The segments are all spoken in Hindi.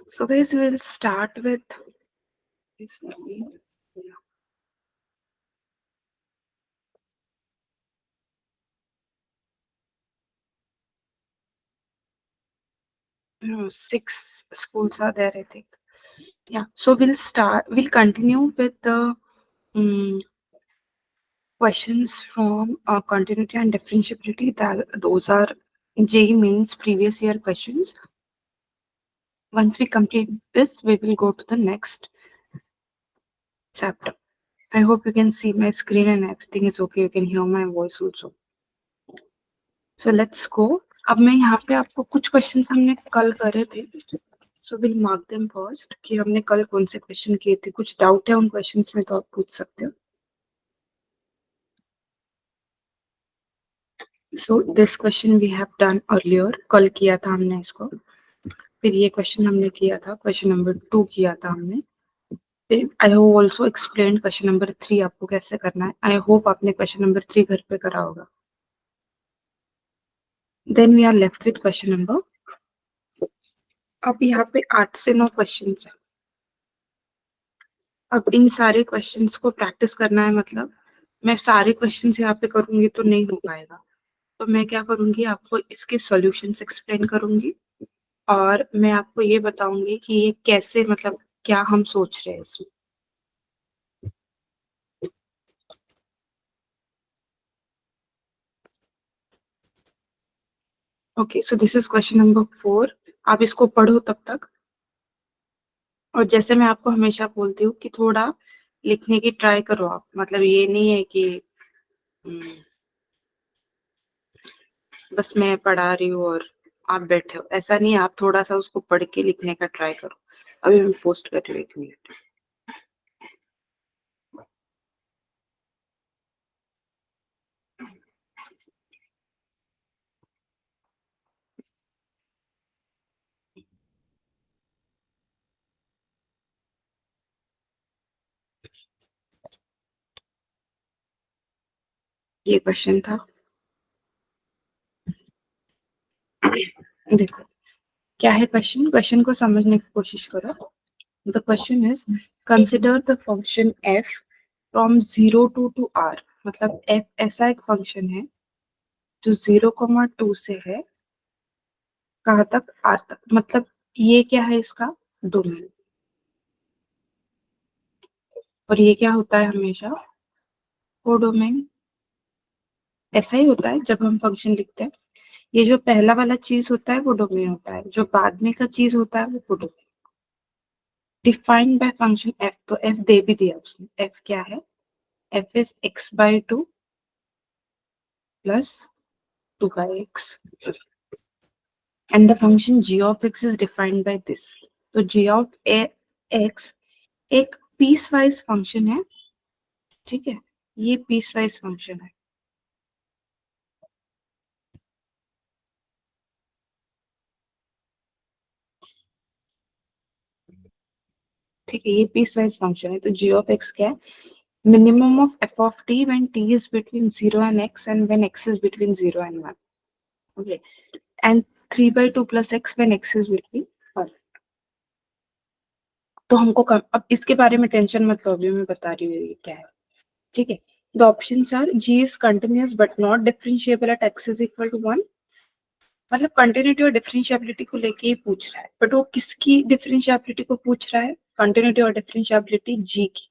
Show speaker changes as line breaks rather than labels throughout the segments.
So guys, we'll start with this. 6 schools are there, I think. Yeah. So we'll continue with the questions from continuity and differentiability. Those are JEE Mains previous year questions. Once we complete this, we will go to the next chapter. I hope you can see my screen and everything is okay. You can hear my voice also. So let's go. अब मैं यहाँ पे आपको कुछ क्वेश्चंस हमने कल करे थे, so will mark them first कि हमने कल कौन से क्वेश्चन किए थे. कुछ डाउट है उन क्वेश्चंस में तो आप पूछ सकते हो. So this question we have done earlier, कल किया था हमने इसको. फिर ये क्वेश्चन हमने किया था, क्वेश्चन नंबर 2 किया था हमने. फिर I have also explain question number 3 आपको कैसे करना है. आई होप आपने क्वेश्चन नंबर 3 घर पे करा होगा. Then we are left with question number. अब यहाँ पे 8 से 9 क्वेश्चन है. अब इन सारे क्वेश्चंस को प्रैक्टिस करना है. मतलब मैं सारे क्वेश्चंस यहाँ पे करूंगी तो नहीं हो पाएगा. तो मैं क्या करूंगी, आपको इसके सॉल्यूशंस एक्सप्लेन करूंगी और मैं आपको ये बताऊंगी कि ये कैसे, मतलब क्या हम सोच रहे हैं इसमें. Okay, so this is question number 4. आप इसको पढ़ो तब तक. और जैसे मैं आपको हमेशा बोलती हूँ कि थोड़ा लिखने की ट्राई करो आप. मतलब ये नहीं है कि बस मैं पढ़ा रही हूँ और आप बैठे हो, ऐसा नहीं है. आप थोड़ा सा उसको पढ़ के लिखने का ट्राई करो. अभी मैं पोस्ट कर रही हूँ, 1 मिनट. ये क्वेश्चन था. देखो क्या है क्वेश्चन. क्वेश्चन को समझने की कोशिश करो. The question is consider the function f from 0 to r. मतलब f ऐसा एक फंक्शन है जो 0,2 से है कहाँ तक, r तक. मतलब ये क्या है, इसका डोमेन. और ये क्या होता है हमेशा, कोडोमेन. ऐसा ही होता है जब हम फंक्शन लिखते हैं. ये जो पहला वाला चीज होता है वो डोमेन होता है, जो बाद में का चीज होता है वो codomain. Defined by function f. तो f दे भी दिया उसने. f क्या है, f is x/2 plus 2/x. And the function g of x is defined by this. तो g of x एक पीस वाइज फंक्शन है. ठीक है, ये पीस वाइज फंक्शन है. ठीक है, ये पीस वाइज फंक्शन है. तो g of x क्या है, minimum of f of t when t is between 0 and x and when x is between 0 and 1. Okay, and 3/2 plus x when x is between 1. तो हमको अब इसके बारे में टेंशन मत लो, अभी मैं बता रही हूँ ये क्या है. ठीक है, the options are g is continuous but not differentiable at x is equal to 1. मतलब कंटिन्यूटी और डिफरेंशिएबिलिटी को लेके ही पूछ रहा है. बट वो किसकी डिफरेंशिएबिलिटी को पूछ रहा है, कंटिन्यूटी और डिफरेंशिएबिलिटी जी की.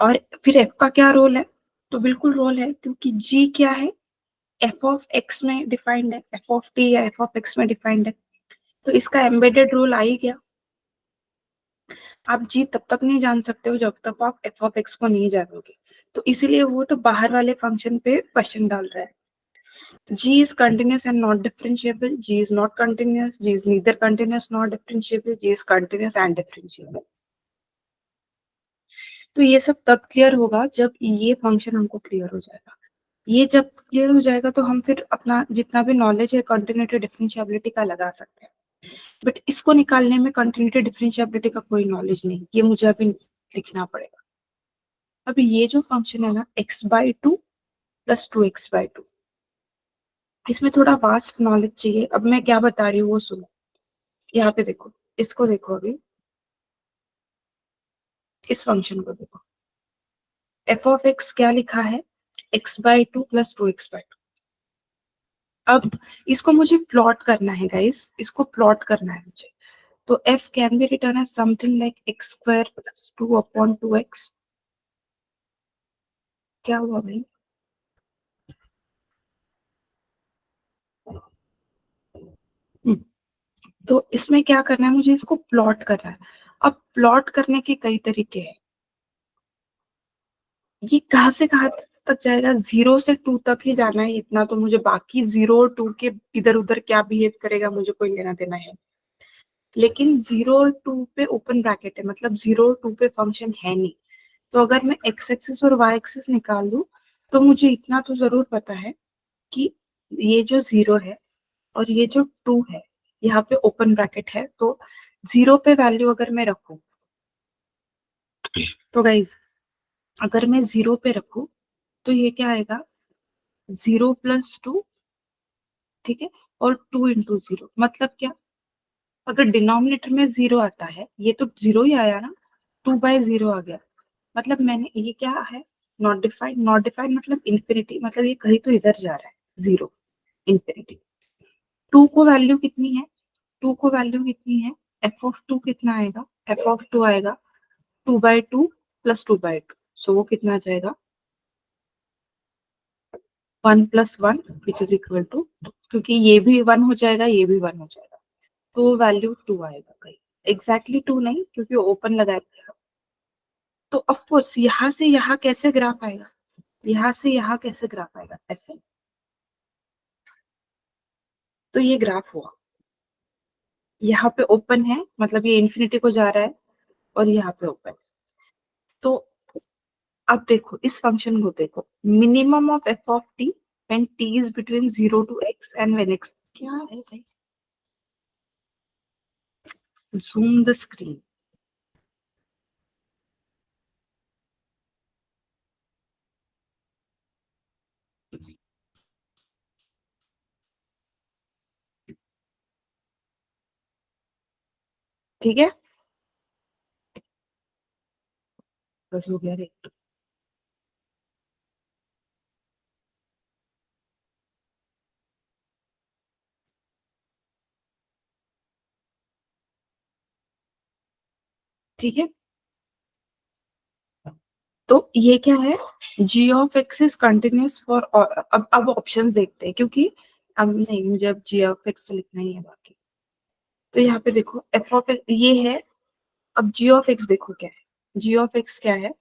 और फिर एफ का क्या रोल है, तो बिल्कुल रोल है, क्योंकि जी क्या है, एफ ऑफ एक्स में डिफाइंड है, एफ ऑफ टी या एफ ऑफ एक्स में डिफाइंड है. तो इसका एम्बेडेड रोल आ ही गया. आप जी तब तक नहीं जान सकते हो जब तक आप एफ ऑफ एक्स को नहीं जानोगे. तो इसीलिए वो तो बाहर वाले फंक्शन पे क्वेश्चन डाल रहा है. G is continuous and not differentiable. G is not continuous. G is neither continuous nor differentiable. G is continuous and differentiable. तो ये सब तब क्लियर होगा जब ये फंक्शन हमको क्लियर हो जाएगा. ये जब क्लियर हो जाएगा तो हम फिर अपना जितना भी नॉलेज है कंटिन्यूटी डिफरेंशिएबिलिटी का लगा सकते हैं. बट इसको निकालने में कंटिन्यूटी डिफरेंशिएबिलिटी का कोई नॉलेज नहीं, ये मुझे अभी लिखना पड़ेगा. अभी ये जो फंक्शन है ना, x/2 प्लस 2x/2, इसमें थोड़ा वास्ट नॉलेज चाहिए. अब मैं क्या बता रही हूँ वो सुनो. यहाँ पे देखो, इसको देखो अभी, इस फंक्शन को देखो, एफ ऑफ एक्स क्या लिखा है, x/2 प्लस 2x/2। अब इसको मुझे प्लॉट करना है गाइस, इसको प्लॉट करना है मुझे। तो f can be return as something like x² plus 2/2x। क्या हुआ भाई? हम्म, तो इसमें क्या करना है, मुझे इसको प्लॉट करना है। अब प्लॉट करने के कई तरीके हैं। ये कहाँ से कहाँ तक जाएगा, 0 से 2 तक ही जाना है इतना तो मुझे, बाकी 0 और 2 के इधर उधर क्या बिहेव करेगा मुझे कोई लेना देना है। लेकिन 0 और 2 पे ओपन ब्रैकेट है, मतलब 0 और 2 पे फंक्शन है नहीं। तो अगर मैं एक्स एक्सिस और वाई एक्सिस निकाल लूं, तो मुझे इतना तो जरूर पता है कि ये जो 0 है और ये जो 2 है, यहाँ पे ओपन ब्रैकेट है। तो 0 पे वैल्यू अगर मैं रखूं, तो गाइज अगर मैं 0 पे रखूं, तो ये क्या आएगा, 0 + 2, ठीक है, और 2 × 0, मतलब क्या, अगर डिनोमिनेटर में 0 आता है, ये तो 0 ही आया ना, 2/0 आ गया, मतलब मैंने ये क्या है, नॉट डिफाइंड। नॉट डिफाइंड मतलब इन्फिनिटी, मतलब ये कहीं तो इधर जा रहा है, 0 इन्फिनिटी। 2 को वैल्यू कितनी है, 2 को वैल्यू कितनी है, f(2) कितना आएगा, f(2) आएगा 2/2 प्लस 2/2, सो वो कितना आ जाएगा, 1 + 1 विच इज इक्वल टू, क्योंकि ये भी 1 हो जाएगा, ये भी 1 हो जाएगा, तो वैल्यू 2 आएगा कहीं। एग्जैक्टली 2 नहीं, क्योंकि ओपन लगाया। तो ऑफ कोर्स यहाँ से यहाँ कैसे ग्राफ आएगा, यहाँ से यहाँ कैसे ग्राफ आएगा, ऐसे। तो ये ग्राफ हुआ, यहाँ पे ओपन है, मतलब ये इंफिनिटी को जा रहा है, और यहाँ पे ओपन। तो अब देखो इस फंक्शन को देखो, minimum of F of T when T is between 0 to x and when x, क्या है भाई, जूम द स्क्रीन। ठीक है, बस हो गया रे। ठीक है, तो ये क्या है, g of x is continuous for, अब ऑप्शंस देखते हैं, क्योंकि अब नहीं, मुझे अब g ऑफ x तो लिखना ही है बाकी। तो यहाँ पे देखो f ऑफ x ये है, अब g ऑफ x देखो क्या है, g ऑफ x क्या है,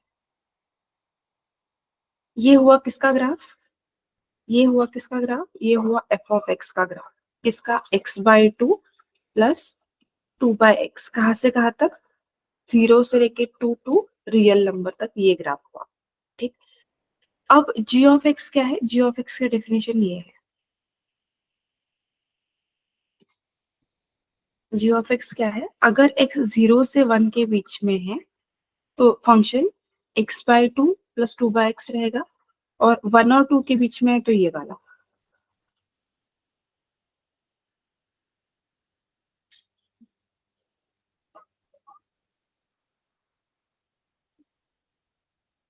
ये हुआ किसका ग्राफ, ये हुआ किसका ग्राफ, ये हुआ f ऑफ x का ग्राफ, किसका, x/2 प्लस 2/x, कहाँ से कहाँ तक, 0 से लेके 2 टू रियल नंबर तक ये ग्राफ हुआ। ठीक, अब g ऑफ x क्या है, g ऑफ x की डेफिनेशन ये है, g ऑफ x क्या है, अगर x 0 से 1 के बीच में है, तो फंक्शन x/2 प्लस 2/x रहेगा, और 1 और 2 के बीच में है तो ये वाला।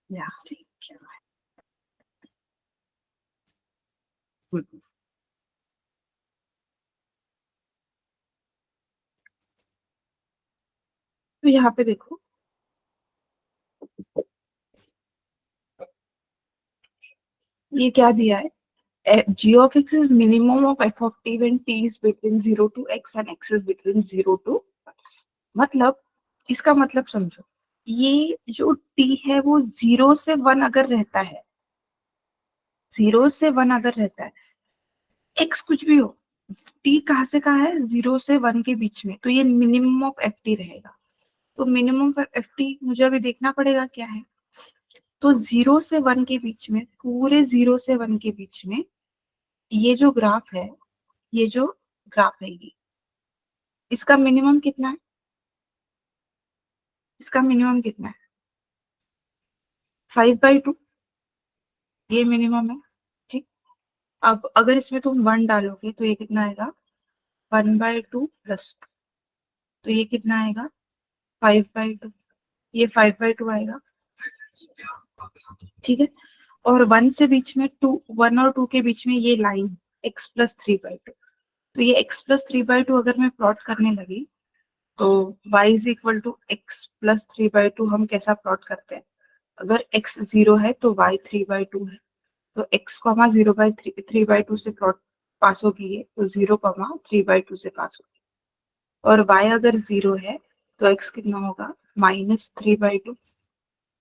या, ठीक है। तो यहाँ पे देखो, ये क्या दिया है, g of x is minimum of f of t when t is between 0 to x and x is between 0 to, मतलब इसका मतलब समझो, ये जो t है वो 0 से 1 अगर रहता है, 0 से 1 अगर रहता है, x कुछ भी हो, t कहाँ से कहाँ है, 0 से 1 के बीच में, तो ये मिनिमम ऑफ एफ टी रहेगा। तो मिनिमम ऑफ एफ टी मुझे अभी देखना पड़ेगा क्या है, तो 0 से 1 के बीच में, पूरे 0 से 1 के बीच में ये जो ग्राफ है, ये जो ग्राफ है ये, इसका मिनिमम कितना है, इसका मिनिमम कितना है, 5/2, ये मिनिमम है। ठीक, अब अगर इसमें तुम 1 डालोगे तो ये कितना आएगा, 1/2 + 2, तो ये कितना आएगा 5/2, ये 5/2 आएगा, ठीक है। और 1 से बीच में 2, 1 और 2 के बीच में ये लाइन x+3/2, तो ये x+3/2 अगर मैं प्लॉट करने लगी तो y is equal to x+3/2 हम कैसा प्लॉट करते हैं, अगर x 0 है तो y 3/2 है, तो x कॉमा 0/3/2 से प्लॉट पास होगी ये, तो 0 कॉमा 3/2 से पास होगी। और y अगर 0 है तो x कितना होगा -3/2,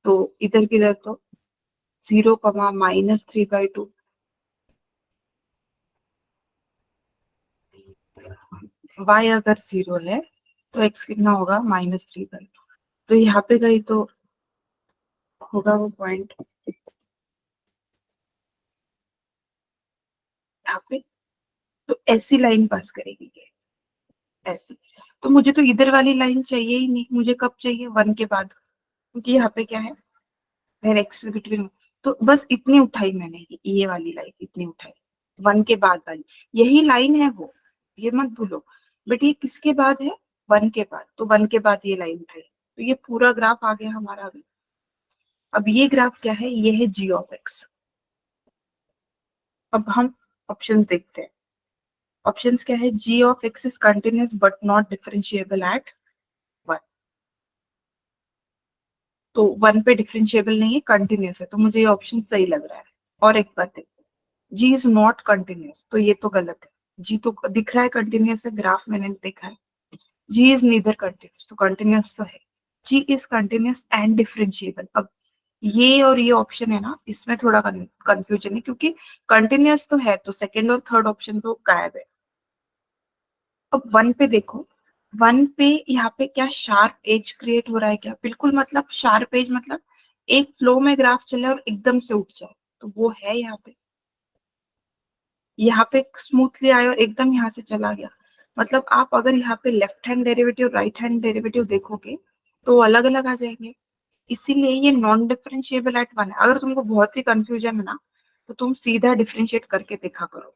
तो इधर किधर तो 0 कॉमा -3/2, y अगर 0 है तो x कितना होगा -3/2, तो यहाँ पे गई तो होगा वो पॉइंट यहाँ पे, तो ऐसी लाइन पास करेगी ये, ऐसी। तो मुझे तो इधर वाली लाइन चाहिए ही नहीं, मुझे कब चाहिए 1 के बाद, क्योंकि यहाँ पे क्या है वेर एक्स बिटवीन, तो बस इतनी उठाई मैंने, ये वाली लाइन इतनी उठाई 1 के बाद वाली, यही लाइन है वो, ये मत भूलो। बट ये किसके बाद है 1 के बाद, तो 1 के बाद ये लाइन उठाई, तो ये पूरा ग्राफ आ गया हमारा अभी। अब ये ग्राफ क्या है, ये है जी ऑफ एक्स। अब हम ऑप्शंस देखते हैं। ऑप्शंस क्या है, g of x is continuous but not differentiable at 1, तो 1 पे डिफरेंशिएबल नहीं है, कंटिन्यूअस है, तो मुझे ये ऑप्शन सही लग रहा है। और एक बात है, जी इज नॉट कंटिन्यूअस, तो ये तो गलत है। जी तो दिख रहा है कंटिन्यूअस है, ग्राफ मैंने देखा है। जी इज नीदर कंटिन्यूअस, तो कंटिन्यूअस तो है। जी इज कंटिन्यूअस एंड डिफरेंशिएबल। अब ये और ये ऑप्शन है ना, इसमें थोड़ा कंफ्यूजन है, क्योंकि कंटिन्यूअस तो है, तो सेकंड और थर्ड ऑप्शन तो गायब है। अब 1 पे देखो, 1 पे यहाँ पे क्या शार्प एज क्रिएट हो रहा है क्या, बिल्कुल, मतलब शार्प एज मतलब एक फ्लो में ग्राफ चले और एकदम से उठ जाए, तो वो है यहाँ पे। यहाँ पे स्मूथली आया और एकदम यहाँ से चला गया, मतलब आप अगर यहाँ पे left hand derivative right hand derivative देखोगे तो अलग अलग आ जाएंगे, इसीलिए ये नॉन डिफरेंशिएबल एट 1 है। अगर तुमको बहुत ही कंफ्यूजन है ना, तो तुम सीधा डिफरेंशिएट करके देखा करो,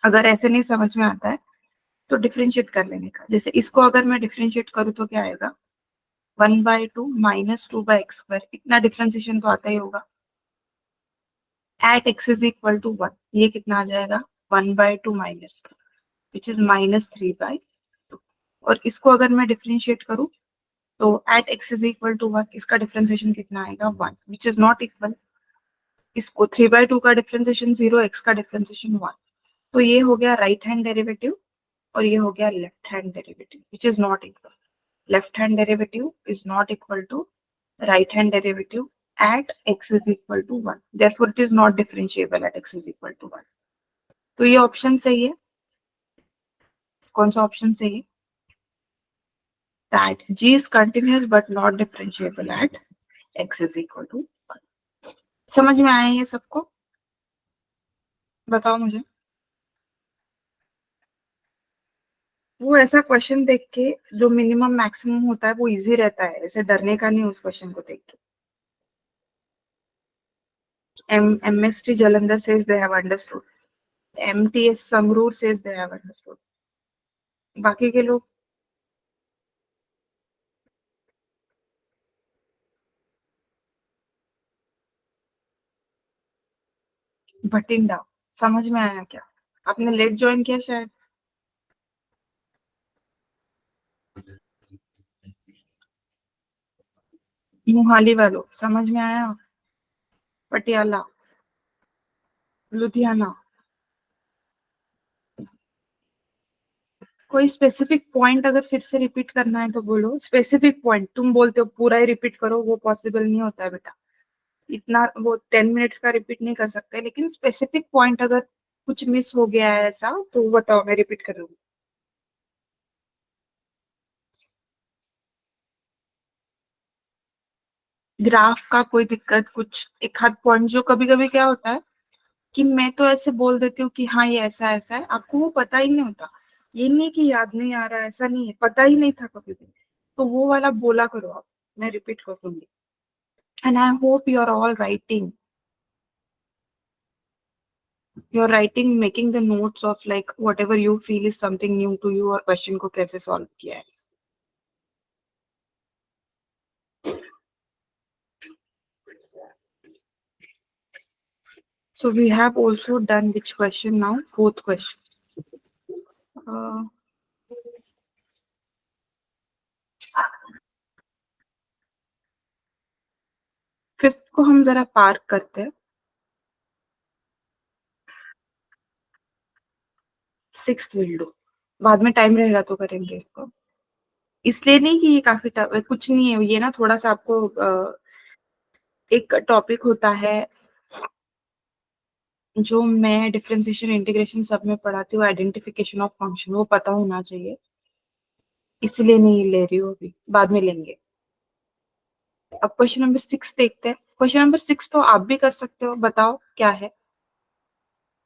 अगर ऐसे नहीं समझ में आता है तो डिफरेंशिएट कर लेने का। जैसे इसको अगर मैं डिफरेंशिएट करूँ तो क्या आएगा, 1/2 -2/x², इतना डिफरेंशिएशन तो आता ही होगा। At x is equal to 1, ये कितना आ जाएगा 1/2 -2, विच इज -3/2। और इसको अगर मैं डिफरेंशिएट करूँ तो at x is equal to 1, इसका डिफरेंशिएशन कितना आएगा 1, विच इज नॉट इक्वल। इसको 3/2 का डिफरेंशिएशन 0, x का डिफरेंशिएशन 1, तो ये हो गया राइट हैंड डेरिवेटिव और ये हो गया left hand derivative, which is not equal. Left hand derivative is not equal to right hand derivative at x is equal to 1, therefore it is not differentiable at x is equal to 1। तो ये ऑप्शन सही है, कौन सा ऑप्शन सही है, that g is continuous but not differentiable at x is equal to 1। समझ में आया ये सबको, बताओ मुझे। वो ऐसा क्वेश्चन देख के जो मिनिमम मैक्सिमम होता है वो इजी रहता है, ऐसे डरने का नहीं उस क्वेश्चन को देख के। MST Jalandhar says they have understood, MTS Sangrur says they have understood, बाकी के लोग भटिंडा, समझ में आया क्या, आपने लेट ज्वाइन किया शायद। मोहाली वालों, समझ में आया, पटियाला, लुधियाना। कोई स्पेसिफिक पॉइंट अगर फिर से रिपीट करना है तो बोलो, स्पेसिफिक पॉइंट, तुम बोलते हो पूरा ही रिपीट करो, वो पॉसिबल नहीं होता है बेटा, इतना वो 10 मिनट्स का रिपीट नहीं कर सकते, लेकिन स्पेसिफिक पॉइंट अगर कुछ मिस हो गया है ऐसा तो बताओ, मैं रिपीट करूंगी। ग्राफ का कोई दिक्कत, कुछ एक आध पॉइंट जो कभी कभी क्या होता है कि मैं तो ऐसे बोल देती हूँ कि हाँ ये ऐसा ऐसा है, आपको वो पता ही नहीं होता, ये नहीं कि याद नहीं आ रहा है, ऐसा नहीं है, पता ही नहीं था कभी भी, तो वो वाला बोला करो आप, मैं रिपीट कर दूंगी। And I hope you are all writing. You're writing, making the notes of like whatever you feel is something new to you और क्वेश्चन को कैसे सॉल्व किया है. So we have also done which question now? Fourth question. Uh, fifth को हम जरा पार्क करते हैं. Sixth will do. बाद में टाइम रहेगा तो करेंगे इसको. इसलिए नहीं कि ये काफी टफ कुछ नहीं है ये ना, थोड़ा सा आपको एक टॉपिक होता है जो मैं डिफरेंशिएशन इंटीग्रेशन सब में पढ़ाती हूँ, आइडेंटिफिकेशन ऑफ फंक्शन, वो पता होना चाहिए. इसलिए नहीं ले रही हूँ अभी, बाद में लेंगे. अब क्वेश्चन नंबर 6 देखते हैं. क्वेश्चन नंबर 6 तो आप भी कर सकते हो. बताओ क्या है,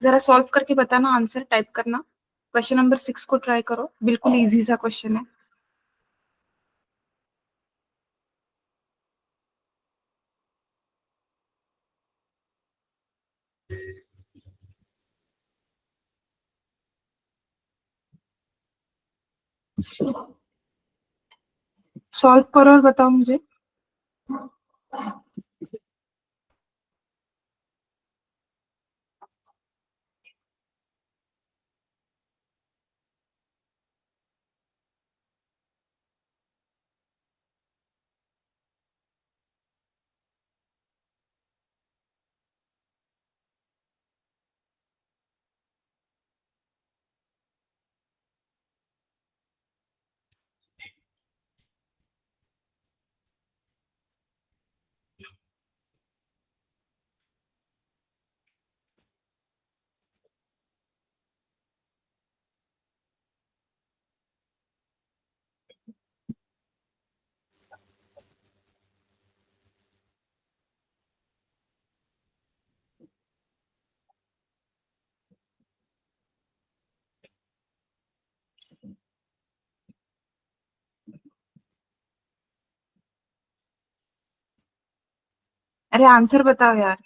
जरा सॉल्व करके बताना, आंसर टाइप करना. क्वेश्चन नंबर 6 को ट्राई करो, बिल्कुल इजी सा क्वेश्चन है. सॉल्व करो और बताओ मुझे. अरे आंसर बताओ यार.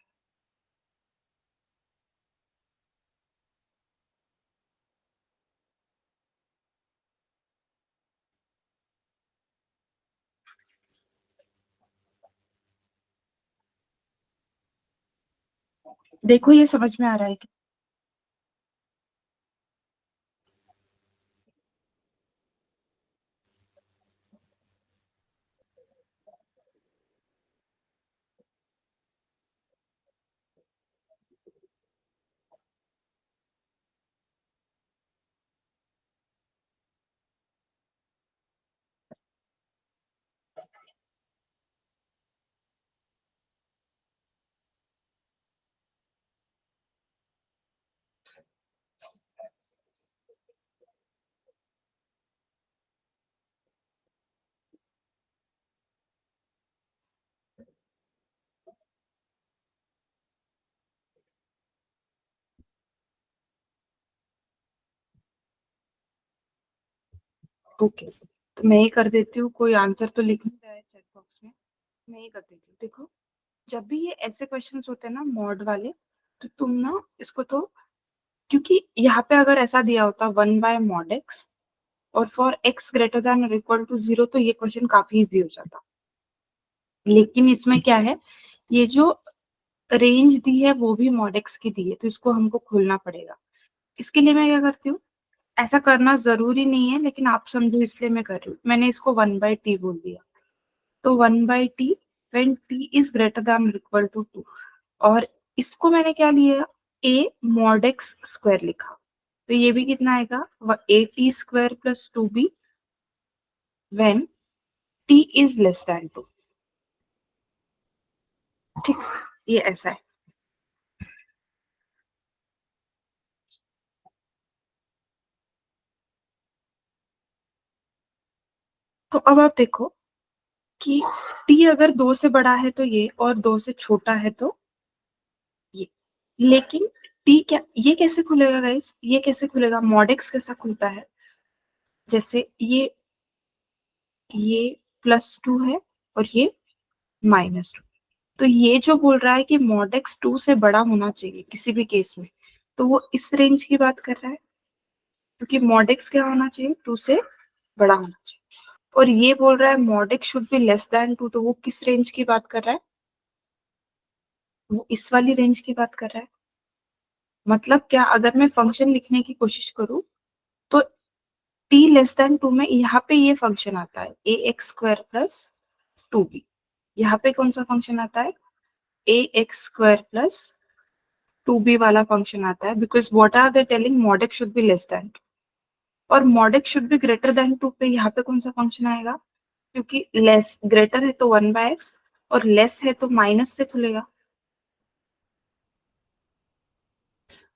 देखो ये समझ में आ रहा है कि ओके, तो मैं ही कर देती हूँ. कोई आंसर तो लिख नहीं रहा है चैट बॉक्स में. मैं ही कर देती हूँ. देखो, जब भी ये ऐसे क्वेश्चंस होते हैं ना मॉड वाले, तो तुम ना इसको तो, क्योंकि यहाँ पे अगर ऐसा दिया होता 1/mod x और फॉर x ग्रेटर देन और इक्वल टू 0, तो ये क्वेश्चन काफी इजी हो जाता. लेकिन इसमें क्या है, ये जो रेंज दी है वो भी mod x की दी है, तो इसको हमको खोलना पड़ेगा. इसके लिए मैं क्या करती हूँ, ऐसा करना जरूरी नहीं है लेकिन आप समझो इसलिए मैं कर रही हूँ. मैंने इसको 1/t बोल दिया, तो 1/t when t is greater than equal to 2. और इसको मैंने क्या लिया, a mod x स्क्वायर लिखा, तो ये भी कितना आएगा, a t square plus 2b when t is less than 2. ठीक, ये ऐसा है. तो अब आप देखो कि t अगर 2 से बड़ा है तो ये, और 2 से छोटा है तो ये. लेकिन t क्या, ये कैसे खुलेगा गाइस, ये कैसे खुलेगा, mod x कैसा खुलता है, जैसे ये +2 है और ये -2. तो ये जो बोल रहा है कि mod x 2 से बड़ा होना चाहिए किसी भी केस में, तो वो इस रेंज की बात कर रहा है, क्योंकि मॉड एक्स क्या होना चाहिए, 2 से बड़ा होना चाहिए। और ये बोल रहा है mod x should be less than 2, तो वो किस रेंज की बात कर रहा है, वो इस वाली रेंज की बात कर रहा है। मतलब क्या, अगर मैं फंक्शन लिखने की कोशिश करूं तो t लेस देन 2 में यहाँ पे ये फंक्शन आता है a x square plus 2b। यहाँ पे कौन सा फंक्शन आता है, a x square plus 2b वाला फंक्शन आता है, because what are they telling, mod x should be less than, और mod x should be greater than 2 पे यहाँ पे कौन सा फंक्शन आएगा, क्योंकि लेस ग्रेटर है तो 1/x और लेस है तो माइनस से खुलेगा।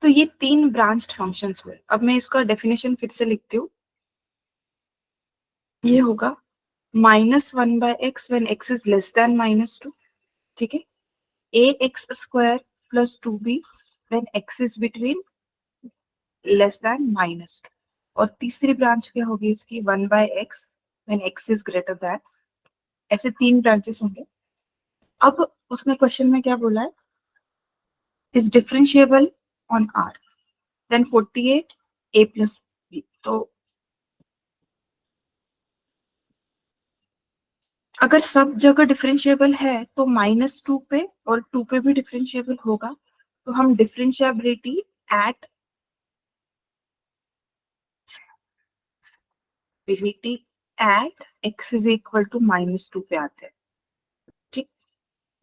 तो ये 3 ब्रांच्ड फंक्शंस हुए। अब मैं इसका डेफिनेशन फिर से लिखती हूँ। ये होगा -1/x when x is less than -2, ठीक है, a x square plus 2b when x is between less than -2, और तीसरी ब्रांच क्या होगी इसकी, 1/x when x is greater than। ऐसे 3 ब्रांचेस होंगे। अब उसने क्वेश्चन में क्या बोला है, is differentiable on r, then 48 a plus b। तो अगर सब जगह डिफरेंशिएबल है तो -2 पे और 2 पे भी डिफरेंशिएबल होगा, तो हम डिफरेंशिएबिलिटी एट डिविटी at x is equal to -2 पे आते हैं, ठीक।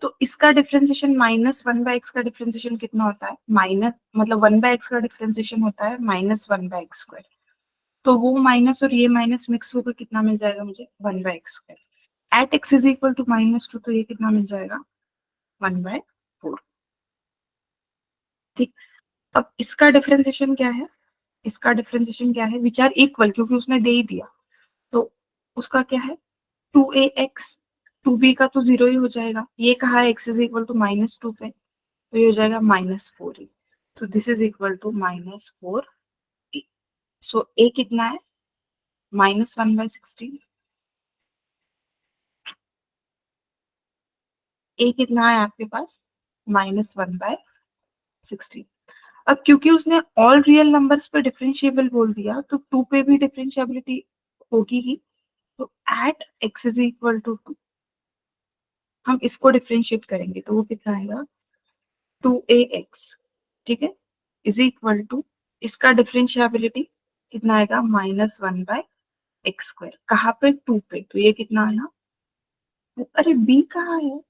तो इसका डिफरेंशिएशन -1/x का डिफरेंशिएशन कितना होता है, माइनस मतलब 1/x का डिफरेंशिएशन होता है -1/x स्क्वायर। तो वो माइनस और ये माइनस मिक्स होकर कितना मिल जाएगा मुझे, 1/x square. At x is equal to -2, तो ये कितना मिल जाएगा, 1/4, ठीक। अब इसका डिफरेंशिएशन क्या है, इसका डिफरेंशिएशन क्या है, विच आर इक्वल, क्योंकि उसने दे ही दिया। तो उसका क्या है, 2ax, 2b का तो 0 ही हो जाएगा, ये कहा है x इज इक्वल टू -2 पे, तो ये हो जाएगा -4a। तो this is equal to -4a। So a कितना है, -1/16। a कितना है आपके पास, -1/16। अब क्योंकि उसने ऑल रियल नंबर्स पे डिफरेंशिएबल बोल दिया, तो 2 पे भी डिफरेंशिएबिलिटी होगी ही। तो at x is equal to 2 हम इसको डिफरेंशिएट करेंगे, तो वो कितना आएगा, 2ax, ठीक है, इज इक्वल टू, इसका डिफरेंशिएबिलिटी कितना आएगा, -1/x स्क्वायर। कहाँ पे, 2 पे, तो ये कितना आया, अरे b कहाँ है,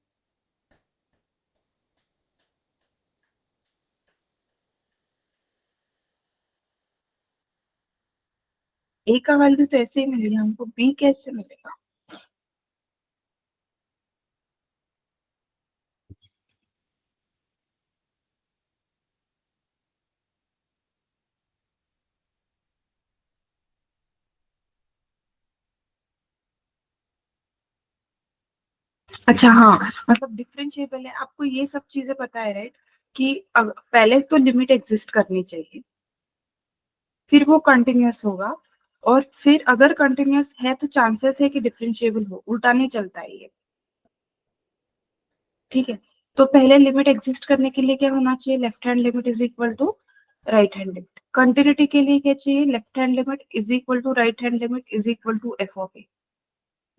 a का वैल्यू तो ऐसे ही मिलेगा हमको, b कैसे मिलेगा। अच्छा हाँ, मतलब डिफरेंशिएबल है, आपको ये सब चीजें पता है राइट, कि पहले तो लिमिट एग्जिस्ट करनी चाहिए, फिर वो कंटिन्यूअस होगा, और फिर अगर कंटिन्यूअस है तो चांसेस है कि डिफरेंशिएबल हो, उल्टा नहीं चलता है ये, ठीक है। तो पहले लिमिट एग्जिस्ट करने के लिए क्या होना चाहिए, left hand limit is equal to right hand limit. Continuity के लिए क्या चाहिए, left hand limit is equal to right hand limit is equal to f of a.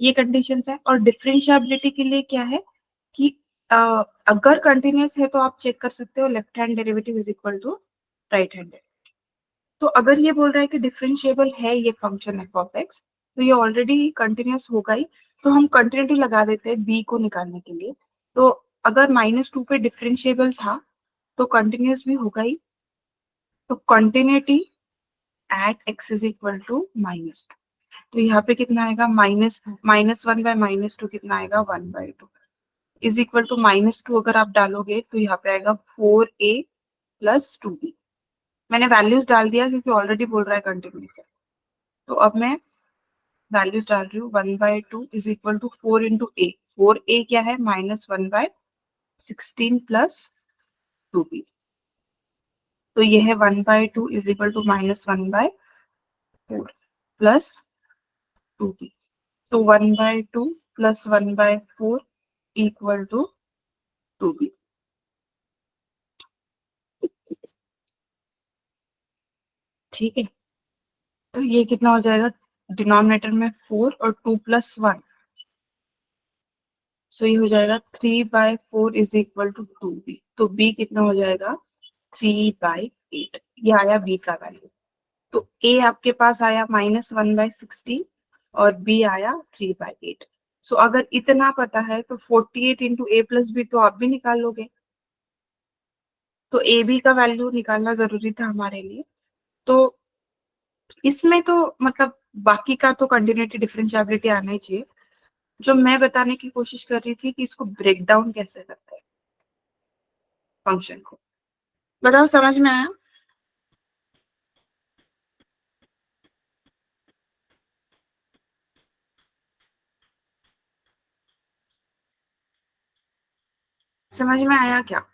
ये कंडीशंस है। और डिफरेंशिएबिलिटी के लिए क्या है कि अगर कंटिन्यूअस है तो आप चेक कर सकते हो left hand derivative is equal to right hand. तो अगर ये बोल रहा है कि डिफरेंशिएबल है ये फंक्शन एफ ऑफ एक्स, तो ये ऑलरेडी कंटिन्यूअस होगा ही, तो हम कंटिन्यूटी लगा देते हैं बी को निकालने के लिए। तो अगर -2 पे डिफरेंशिएबल था तो कंटिन्यूअस भी होगा ही, तो continuity at x is equal to -2। तो यहाँ पे कितना आएगा, -1/-2 कितना आएगा, 1/2 इज इक्वल टू -2। अगर आप डालोगे तो यहाँ पे आएगा 4a प्लस 2b। मैंने वैल्यूज डाल दिया क्योंकि ऑलरेडी बोल रहा है कंटिन्यूस है। तो अब मैं वैल्यूज डाल रही हूँ, 1/2 is equal to 4 × a। 4a क्या है, -1/16 प्लस 2b। तो ये है 1/2 is equal to -1/4 plus 2b। तो 1/2 प्लस 1/4 इक्वल टू 2b। ठीक है, तो ये कितना हो जाएगा, डिनोमिनेटर में 4 और 2 प्लस 1, सो ये हो जाएगा 3/4 इज इक्वल टू 2b। तो b कितना हो जाएगा, 3/8। ये आया b का वैल्यू। तो a आपके पास आया -1/16 और b आया 3/8। सो अगर इतना पता है तो 48 इंटू a प्लस b तो आप भी निकाल लोगे। तो ए बी का वैल्यू निकालना जरूरी था हमारे लिए। तो इसमें तो मतलब बाकी का तो कंटिन्यूटी डिफरेंशिएबिलिटी आना ही चाहिए। जो मैं बताने की कोशिश कर रही थी कि इसको ब्रेक डाउन कैसे करते हैं फंक्शन को, बताओ समझ में आया? समझ में आया क्या?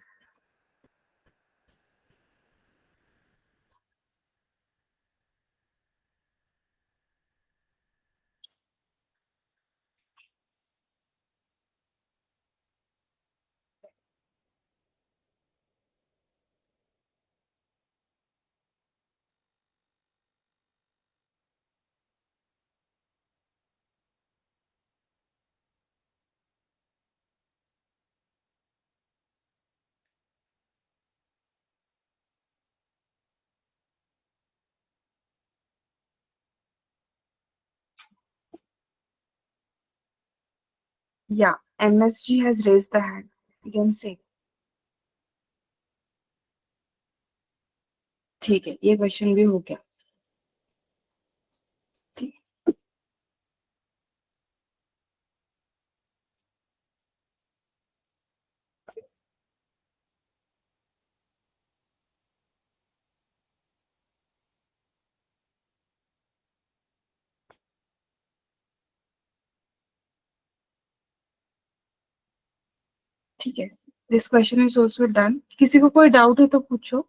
या MSG has raised the hand, you can say। ठीक है, ये क्वेश्चन भी हो गया। ठीक, ठीक है, this question is also done. किसी को कोई डाउट है तो पूछो।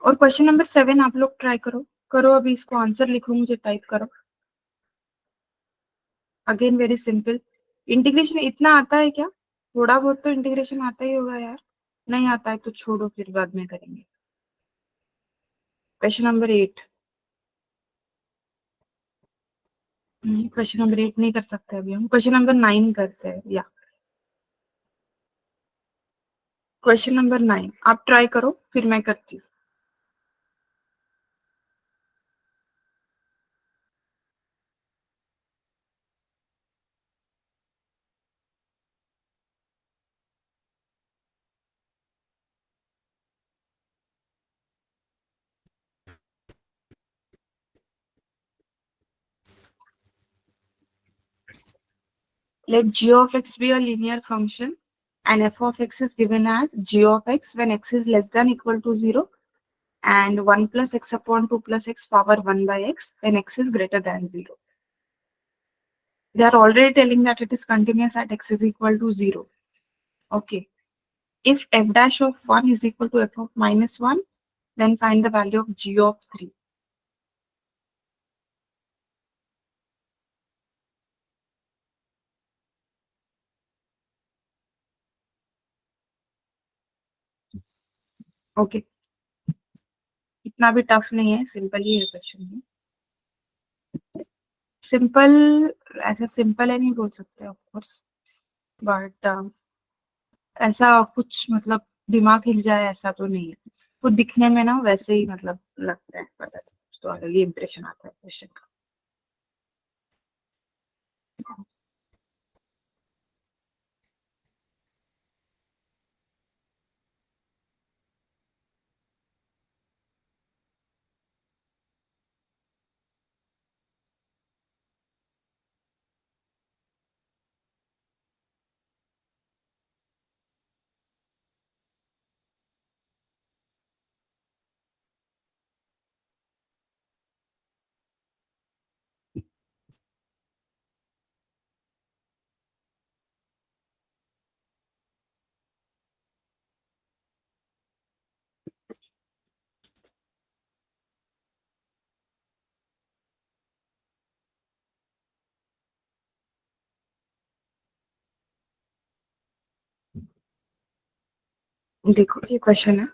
और क्वेश्चन नंबर 7 आप लोग ट्राई करो। करो, अभी इसको आंसर लिखो, मुझे टाइप करो। Again very simple. इंटीग्रेशन इतना आता है क्या? थोड़ा बहुत तो इंटीग्रेशन आता ही होगा यार। नहीं आता है तो छोड़ो, फिर बाद में करेंगे। Question number 8। क्वेश्चन नंबर 8 नहीं कर सकते अभी हम, क्वेश्चन नंबर 9 करते हैं। या क्वेश्चन नंबर 9 आप ट्राई करो, फिर मैं करती हूँ। Let g of x be a linear function and f of x is given as g of x when x is less than equal to 0 and 1 plus x upon 2 plus x power 1 by x when x is greater than 0. They are already telling that it is continuous at x is equal to 0. Okay. If f dash of 1 is equal to f of minus 1, then find the value of g of 3. Okay. इतना भी टफ नहीं है, सिंपल ही है क्वेश्चन में। सिंपल, ऐसा सिंपल है नहीं बोल सकते ऑफ कोर्स, बट ऐसा कुछ मतलब दिमाग हिल जाए ऐसा तो नहीं है। वो दिखने में ना वैसे ही मतलब लगता है, पता है, तो अलग ही इम्प्रेशन आता है क्वेश्चन का। देखो ये क्वेश्चन है,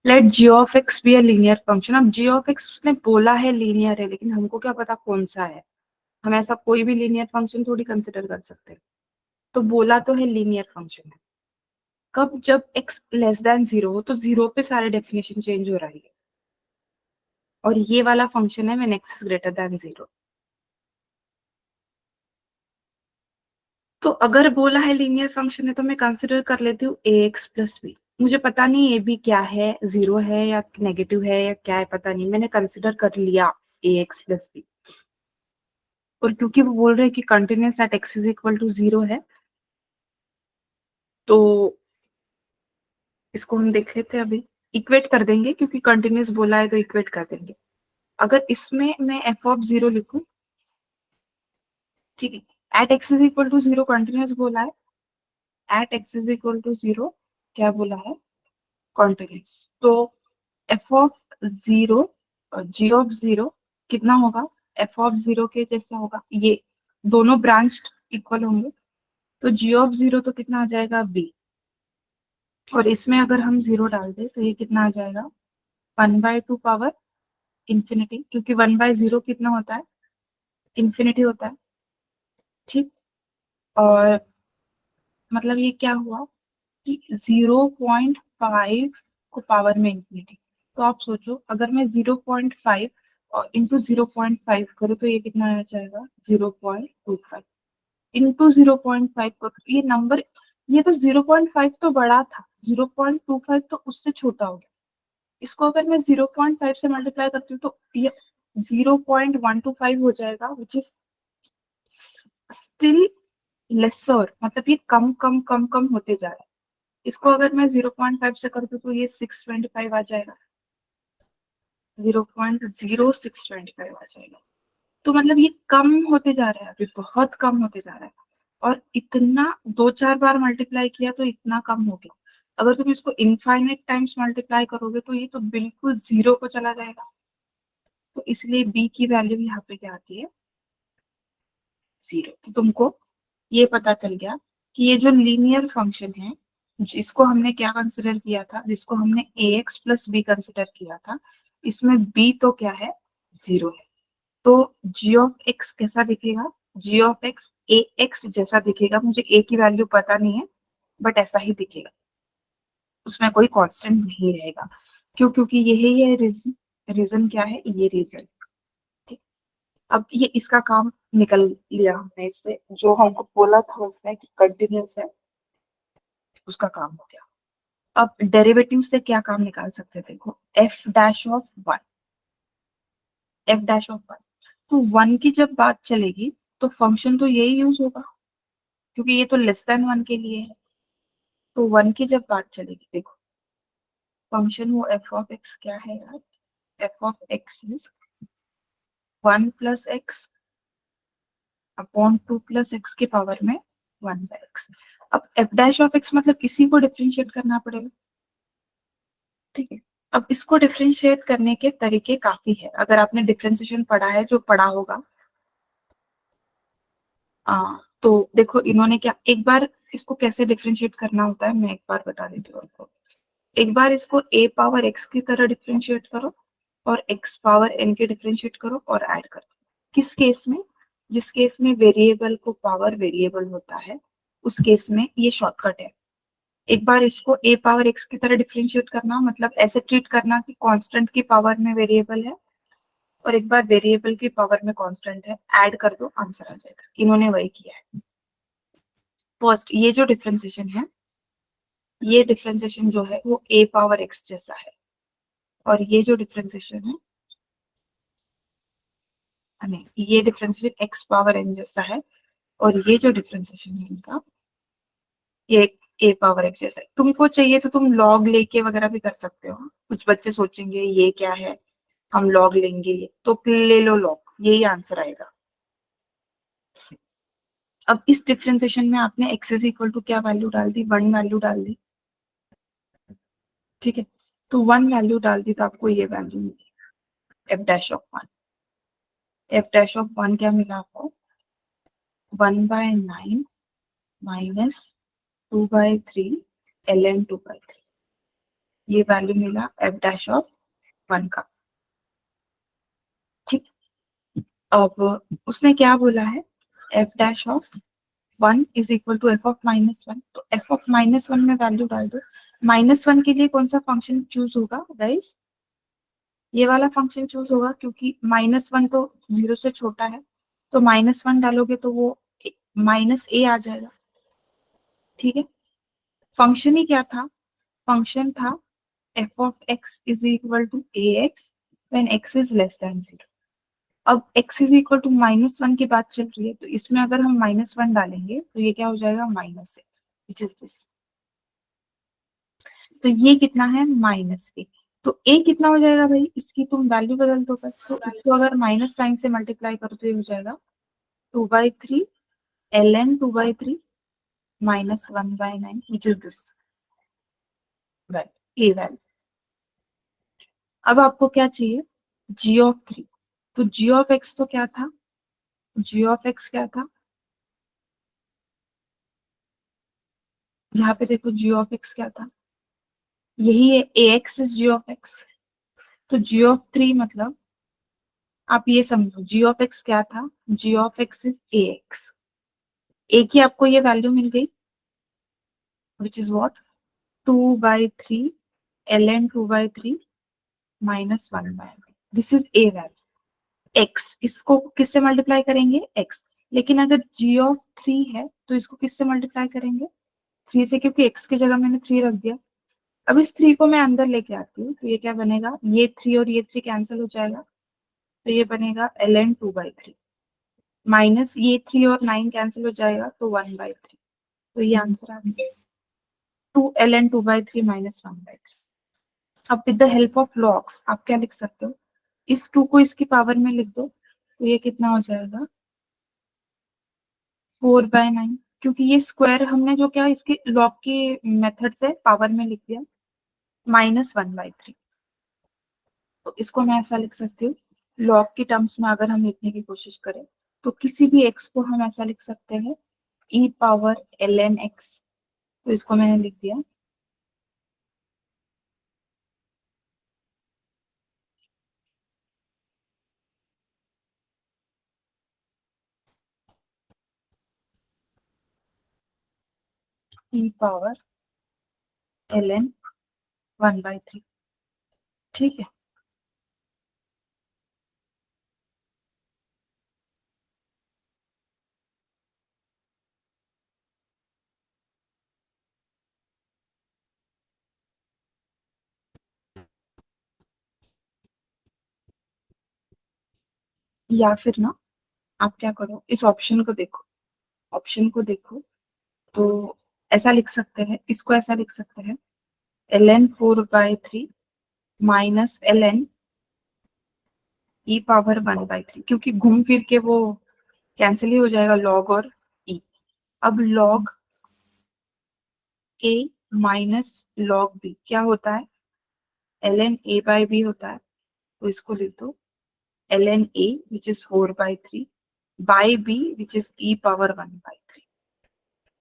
let g of x be a linear function. अब जी ऑफ एक्स उसने बोला है लीनियर है, लेकिन हमको क्या पता कौन सा है, हम ऐसा कोई भी लीनियर फंक्शन थोड़ी कंसिडर कर सकते हैं। तो बोला तो है लीनियर फंक्शन है। कब? जब x लेस देन 0 हो, तो 0 पे सारे डेफिनेशन चेंज हो रही है, और ये वाला फंक्शन है when x is greater then 0। तो अगर बोला है लीनियर फंक्शन है तो मैं कंसिडर कर लेती हूँ ए एक्स प्लस बी। मुझे पता नहीं ए बी क्या है, 0 है या नेगेटिव है या क्या है, पता नहीं, मैंने कंसिडर कर लिया ए एक्स प्लस बी। और क्योंकि वो बोल रहे हैं कि continuous at x is equal to 0 है, तो इसको हम देख लेते हैं अभी। इक्वेट कर देंगे, क्योंकि कंटिन्यूस बोला है तो इक्वेट कर देंगे। अगर इसमें मैं एफ ऑफ 0 लिखूं, ठीक है, at x is equal to 0 continuous बोला है, at x is equal to 0 क्या बोला है, कॉन्टिन्यूस। तो एफ ऑफ 0 और जी ऑफ 0 कितना होगा, एफ ऑफ 0 के जैसा होगा, ये दोनों ब्रांच इक्वल होंगे, तो जी ऑफ 0 तो कितना आ जाएगा, बी। और इसमें अगर हम 0 डाल दें तो ये कितना आ जाएगा, 1/2 पावर इंफिनिटी, क्योंकि 1/0 कितना होता है, इंफिनिटी होता है। ठीक। और मतलब ये क्या हुआ कि 0.5 को पावर में इंफिनिटी। तो आप सोचो, अगर मैं 0.5 और इंटू 0.5 करूँ तो ये कितना आ जाएगा, 0.25 इंटू 0.5 करूँ, ये नंबर, ये तो 0.5 तो बड़ा था, 0.25 तो उससे छोटा हो गया। इसको अगर मैं 0.5 से मल्टीप्लाई करती हूँ तो ये 0.125 हो जाएगा, विच इज स्टिल लेसर, मतलब ये कम कम कम कम होते जा रहा है। इसको अगर मैं 0.5 से कर दूं तो ये 625 आ जाएगा, 0.0625 आ जाएगा। तो मतलब ये कम होते जा रहा है, अभी बहुत कम होते जा रहा है। और इतना 2-4 बार मल्टीप्लाई किया तो इतना कम हो गया। अगर तुम इसको इनफाइनाइट टाइम्स मल्टीप्लाई करोगे तो ये तो बिल्कुल 0 को चला जाएगा। तो इसलिए बी की वैल्यू यहाँ पे क्या आती है, 0। तो तुमको ये पता चल गया कि ये जो लीनियर फंक्शन है, जिसको हमने क्या कंसिडर किया था, जिसको हमने ए एक्स प्लस बी कंसिडर किया था, इसमें बी तो क्या है, 0 है। तो जी ऑफ एक्स कैसा दिखेगा, जी ऑफ एक्स ए एक्स जैसा दिखेगा। मुझे ए की वैल्यू पता नहीं है, बट ऐसा ही दिखेगा, उसमें कोई कांस्टेंट नहीं रहेगा। क्यों? क्योंकि यही है रीजन। रीजन क्या है, ये रीजन। ठीक। अब ये इसका काम निकल लिया हमने इससे, जो हमको बोला था उसमें कि कंटिन्यूस है, उसका काम हो गया। अब डेरिवेटिव से क्या काम निकाल सकते थे, देखो, F dash of 1, f dash of 1। तो 1 की जब बात चलेगी तो फंक्शन तो यही यूज होगा, क्योंकि ये तो लेस देन 1 के लिए है। तो 1 की जब बात चलेगी, देखो, फंक्शन वो एफ ऑफ एक्स क्या है यार, F of x is 1 plus x upon 2 plus x के पावर में 1/x। अब एफ डैश ऑफ एक्स मतलब इसी को डिफरेंशिएट करना पड़ेगा। ठीक है। अब इसको डिफरेंशिएट करने के तरीके काफी है, अगर आपने डिफरेंशिएशन पढ़ा है, जो पढ़ा होगा, तो देखो इन्होंने क्या, एक बार इसको कैसे डिफरेंशिएट करना होता है मैं एक बार बता देती हूँ आपको। एक बार इसको a पावर x की तरह डिफरेंशिएट करो, और x पावर n के डिफरेंशिएट करो और ऐड करो। किस केस में? जिस केस में वेरिएबल को पावर वेरिएबल होता है, उस केस में ये शॉर्टकट है। एक बार इसको a पावर x की तरह डिफरेंशिएट करना, मतलब ऐसे ट्रीट करना कि कांस्टेंट की पावर में वेरिएबल है, और एक बार वेरिएबल की पावर में कांस्टेंट है, ऐड कर दो, आंसर आ जाएगा। इन्होंने वही किया है। फर्स्ट ये जो डिफरेंशिएशन है, ये डिफरेंशिएशन जो है वो a पावर x जैसा है, और ये जो डिफरेंशिएशन है, नहीं, ये डिफरेंशिएशन x पावर n जैसा है, और ये जो डिफरेंशिएशन है इनका, ये a पावर x जैसा है। तुमको चाहिए तो तुम लॉग लेके वगैरह भी कर सकते हो। कुछ बच्चे सोचेंगे ये क्या है, हम लॉग लेंगे, ये तो ले लो लॉग, यही आंसर आएगा। अब इस डिफरेंशिएशन में आपने x इज इक्वल टू क्या वैल्यू डाल दी, 1 वैल्यू डाल दी। ठीक है। तो 1 वैल्यू डाल दी तो आपको ये वैल्यू मिली, f dash of 1। F dash of 1 क्या मिला आपको, 1/9 माइनस 2/3 ln 2/3। ये वैल्यू मिला एफ डैश ऑफ 1 का। ठीक, अब उसने क्या बोला है, f dash of 1 is equal to f of -1, तो एफ ऑफ -1 में वैल्यू डाल दो। -1 के लिए कौन सा फंक्शन चूज होगा गाइस, ये वाला फंक्शन चूज होगा, क्योंकि -1 तो 0 से छोटा है, तो -1 डालोगे तो वो -a आ जाएगा। ठीक है, फंक्शन ही क्या था, फंक्शन था f of x is equal to a x when x is less than 0। अब x इज इक्वल टू -1 की बात चल रही है, तो इसमें अगर हम -1 डालेंगे तो ये क्या हो जाएगा, माइनस है, विच इज दिस। तो ये कितना है, -a। तो a कितना हो जाएगा भाई, इसकी तुम वैल्यू बदल दो बस, तो इसको अगर माइनस साइन से मल्टीप्लाई करो तो ये हो जाएगा 2/3 ln 2/3 -1/9 which is this value, a value. अब आपको क्या चाहिए, g(3). तो g(x) तो क्या था, g(x) क्या था, यहाँ पे देखो g(x) क्या था, यही है ax इज g(x). तो g(3) मतलब आप ये समझो g(x) क्या था, g(x) इज ax। a की आपको ये वैल्यू मिल गई which is what, 2/3 ln 2/3 -1/9, this is a value. x इसको किससे मल्टीप्लाई करेंगे, x, लेकिन अगर g(3) है तो इसको किससे मल्टीप्लाई करेंगे, 3 से, क्योंकि x की जगह मैंने 3 रख दिया। अब इस 3 को मैं अंदर लेके आती हूँ, तो ये क्या बनेगा, ये 3 और ये 3 कैंसिल हो जाएगा, तो ये बनेगा ln 2/3 माइनस ये 3 और 9 कैंसिल हो जाएगा, तो 1/3। तो ये आंसर आ गया, 2 ln 2/3 -1/3। अब with the help of logs आप क्या लिख सकते हो, इस 2 को इसकी पावर में लिख दो, तो ये कितना हो जाएगा, 4/9, क्योंकि ये स्क्वायर हमने जो क्या इसकी लॉग की मेथड से पावर में लिख दिया, -1/3। तो इसको मैं ऐसा लिख सकती हूँ, लॉग की टर्म्स में अगर हम लिखने की कोशिश करें तो किसी भी x को हम ऐसा लिख सकते हैं, e पावर ln x। तो इसको मैंने लिख दिया e पावर ln 1/3। ठीक है, या फिर ना आप क्या करो, इस ऑप्शन को देखो, ऑप्शन को देखो, तो ऐसा लिख सकते हैं, इसको ऐसा लिख सकते हैं, ln 4/3 minus ln e power 1/3, क्योंकि घूम फिर के वो कैंसिल ही हो जाएगा लॉग और e। अब log a minus log b क्या होता है, ln a/b होता है, तो इसको लिख दो ln a which is 4/3 by b which is e power 1/3।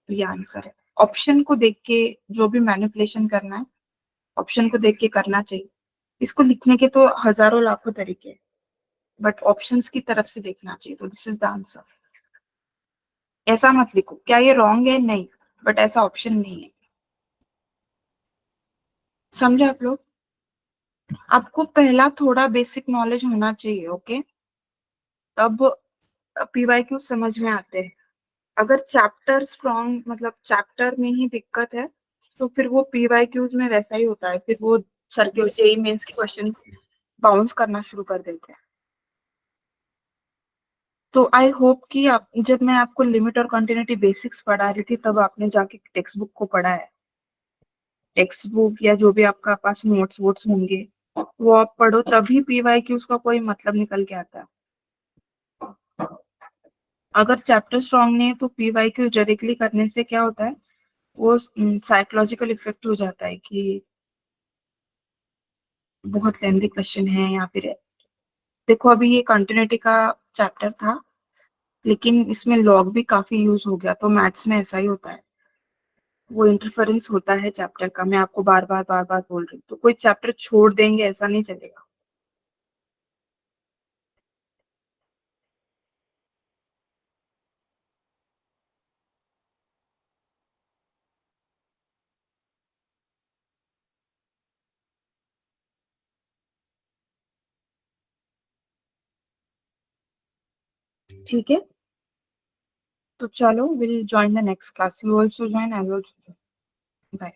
तो ये आंसर है। ऑप्शन को देख के जो भी मैनिपुलेशन करना है, ऑप्शन को देख के करना चाहिए। इसको लिखने के तो हजारों लाखों तरीके हैं, बट ऑप्शंस की तरफ से देखना चाहिए, तो दिस इज द आंसर। ऐसा मत लिखो, क्या ये रॉन्ग है, नहीं, बट ऐसा ऑप्शन नहीं है, समझे आप लोग। आपको पहला थोड़ा बेसिक नॉलेज होना चाहिए, ओके, तब पीवाईक्यू समझ में आते हैं। अगर चैप्टर स्ट्रॉन्ग, मतलब चैप्टर में ही दिक्कत है, तो फिर वो पीवाईक्यूज में वैसा ही होता है, फिर वो सर के जेई मेंस के क्वेश्चन बाउंस करना शुरू कर देते हैं। तो आई होप कि आप, जब मैं आपको लिमिट और कंटिन्यूटी बेसिक्स पढ़ा रही थी तब आपने जाके टेक्स्ट बुक को पढ़ा है, टेक्स्ट बुक या जो भी आपका पास नोट्स वोट्स होंगे वो आप पढ़ो, तभी पीवाईक्यूज का कोई मतलब निकल के आता है। अगर चैप्टर स्ट्रॉन्ग नहीं है तो पीवाईक्यू डायरेक्टली करने से क्या होता है, वो साइकोलॉजिकल इफेक्ट हो जाता है कि बहुत लेंथी क्वेश्चन है, या फिर देखो अभी ये कंटिन्यूटी का चैप्टर था, लेकिन इसमें लॉग भी काफी यूज हो गया, तो मैथ्स में ऐसा ही होता है, वो इंटरफेरेंस होता है चैप्टर का, मैं आपको बार बार बोल रही हूँ, तो कोई चैप्टर छोड़ देंगे ऐसा नहीं चलेगा। ठीक है, तो चलो, will join the next class, you also join, I will also join, bye.